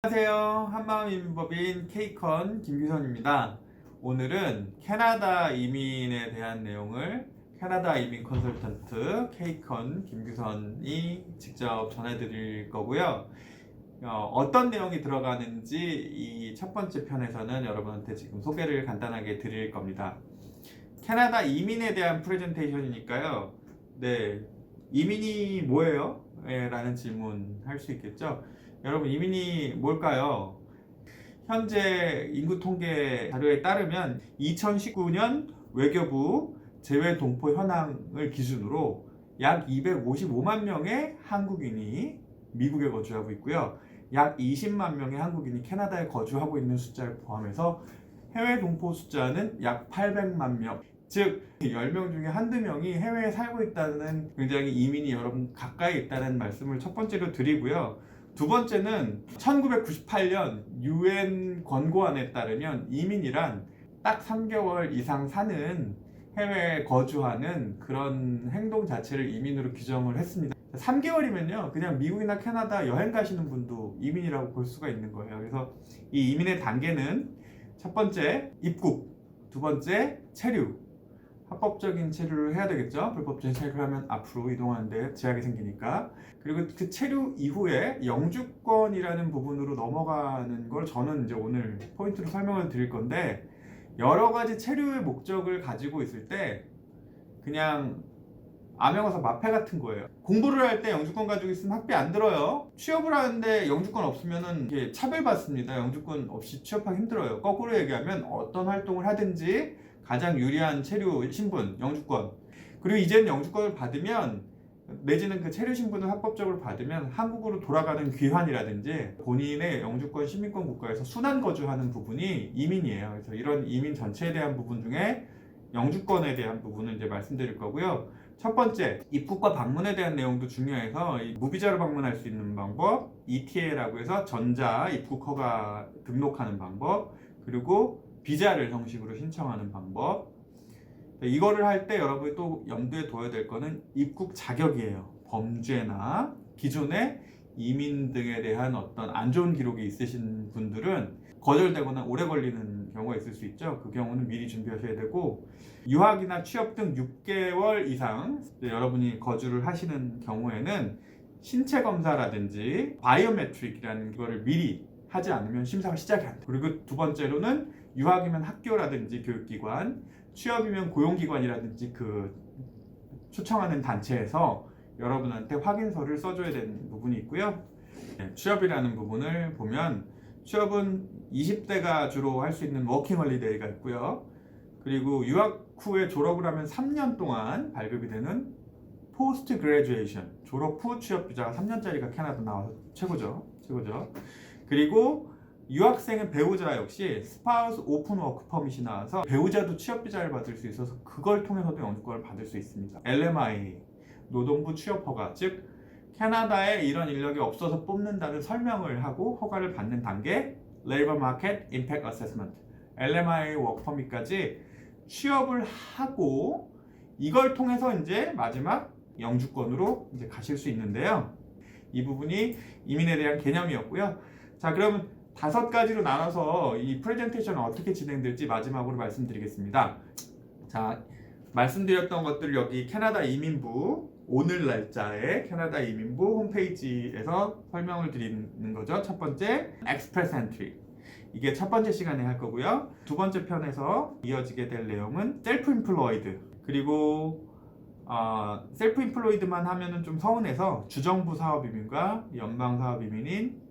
안녕하세요. 한마음 이민법인 K컨 김규선입니다. 오늘은 캐나다 이민에 대한 내용을 캐나다 이민 컨설턴트 K컨 김규선이 직접 전해드릴 거고요. 어떤 내용이 들어가는지 이 첫 번째 편에서는 여러분한테 지금 소개를 간단하게 드릴 겁니다. 캐나다 이민에 대한 프레젠테이션이니까요. 네, 이민이 뭐예요? 라는 질문 할 수 있겠죠. 여러분, 이민이 뭘까요? 현재 인구 통계 자료에 따르면 2019년 외교부 재외 동포 현황을 기준으로 약 255만 명의 한국인이 미국에 거주하고 있고요. 약 20만 명의 한국인이 캐나다에 거주하고 있는 숫자를 포함해서 해외 동포 숫자는 약 800만 명. 즉 10명 중에 한두 명이 해외에 살고 있다는, 굉장히 이민이 여러분 가까이 있다는 말씀을 첫 번째로 드리고요. 두 번째는 1998년 UN 권고안에 따르면 이민이란 딱 3개월 이상 사는 해외에 거주하는 그런 행동 자체를 이민으로 규정을 했습니다. 3개월이면요, 그냥 미국이나 캐나다 여행 가시는 분도 이민이라고 볼 수가 있는 거예요. 그래서 이 이민의 단계는 첫 번째 입국, 두 번째 체류. 합법적인 체류를 해야 되겠죠. 불법적인 체류를 하면 앞으로 이동하는데 제약이 생기니까. 그리고 그 체류 이후에 영주권이라는 부분으로 넘어가는 걸 저는 이제 오늘 포인트로 설명을 드릴 건데, 여러 가지 체류의 목적을 가지고 있을 때 그냥 암행어사 마패 같은 거예요. 공부를 할 때 영주권 가지고 있으면 학비 안 들어요. 취업을 하는데 영주권 없으면은 이게 차별받습니다. 영주권 없이 취업하기 힘들어요. 거꾸로 얘기하면 어떤 활동을 하든지 가장 유리한 체류 신분, 영주권. 그리고 이제는 영주권을 받으면, 내지는 그 체류 신분을 합법적으로 받으면 한국으로 돌아가는 귀환이라든지 본인의 영주권 시민권 국가에서 순환 거주하는 부분이 이민이에요. 그래서 이런 이민 전체에 대한 부분 중에 영주권에 대한 부분을 이제 말씀드릴 거고요. 첫 번째, 입국과 방문에 대한 내용도 중요해서 무비자로 방문할 수 있는 방법, ETA라고 해서 전자 입국 허가 등록하는 방법, 그리고 비자를 형식으로 신청하는 방법. 이거를 할 때 여러분이 또 염두에 둬야 될 거는 입국 자격이에요. 범죄나 기존의 이민 등에 대한 어떤 안 좋은 기록이 있으신 분들은 거절되거나 오래 걸리는 경우가 있을 수 있죠. 그 경우는 미리 준비하셔야 되고, 유학이나 취업 등 6개월 이상 여러분이 거주를 하시는 경우에는 신체 검사라든지 바이오메트릭이라는 거를 미리 하지 않으면 심사가 시작이 안 돼요. 그리고 두 번째로는 유학이면 학교라든지 교육기관, 취업이면 고용기관이라든지 그 초청하는 단체에서 여러분한테 확인서를 써줘야 되는 부분이 있고요. 취업이라는 부분을 보면 취업은 20대가 주로 할 수 있는 워킹홀리데이가 있고요. 그리고 유학 후에 졸업을 하면 3년 동안 발급이 되는 포스트 그레주에이션, 졸업 후 취업 비자가 3년짜리가 캐나다 나와서 최고죠. 그리고 유학생의 배우자 역시 스파우스 오픈 워크 퍼밋이 나와서 배우자도 취업 비자를 받을 수 있어서 그걸 통해서도 영주권을 받을 수 있습니다. LMI, 노동부 취업 허가, 즉 캐나다에 이런 인력이 없어서 뽑는다는 설명을 하고 허가를 받는 단계, Labor Market Impact Assessment, LMI 워크 퍼밋까지 취업을 하고, 이걸 통해서 이제 마지막 영주권으로 이제 가실 수 있는데요. 이 부분이 이민에 대한 개념이었고요. 자, 그러면 5가지로 나눠서 이 프레젠테이션은 어떻게 진행될지 마지막으로 말씀드리겠습니다. 자, 말씀드렸던 것들을 여기 캐나다 이민부, 오늘 날짜에 캐나다 이민부 홈페이지에서 설명을 드리는 거죠. 첫 번째, Express Entry. 이게 첫 번째 시간에 할 거고요. 두 번째 편에서 이어지게 될 내용은 Self-Employed. 그리고 Self-Employed만 하면은 좀 서운해서 주정부 사업 이민과 연방 사업 이민인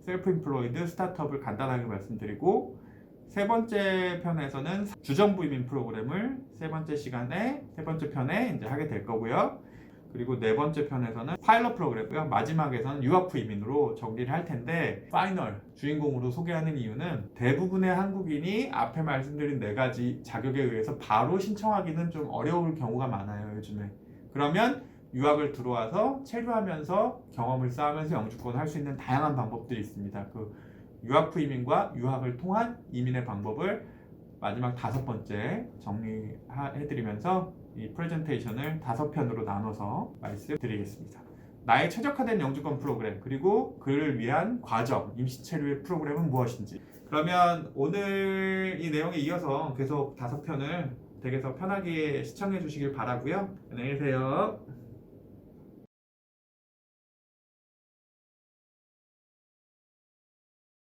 셀프-임플로이드 스타트업을 간단하게 말씀드리고, 세 번째 편에서는 주정부 이민 프로그램을 세 번째 편에 이제 하게 될 거고요. 그리고 네 번째 편에서는 파일럿 프로그램이고요. 마지막에서는 유학 후 이민으로 정리를 할 텐데, 파이널 주인공으로 소개하는 이유는 대부분의 한국인이 앞에 말씀드린 4가지 자격에 의해서 바로 신청하기는 좀 어려울 경우가 많아요, 요즘에. 그러면 유학을 들어와서 체류하면서 경험을 쌓으면서 영주권을 할 수 있는 다양한 방법들이 있습니다. 그 유학 후 이민과 유학을 통한 이민의 방법을 마지막 5번째 정리해드리면서 이 프레젠테이션을 5편으로 나눠서 말씀드리겠습니다. 나의 최적화된 영주권 프로그램 그리고 그를 위한 과정, 임시 체류의 프로그램은 무엇인지. 그러면 오늘 이 내용에 이어서 계속 5편을 댁에서 편하게 시청해 주시길 바라고요. 안녕히 계세요.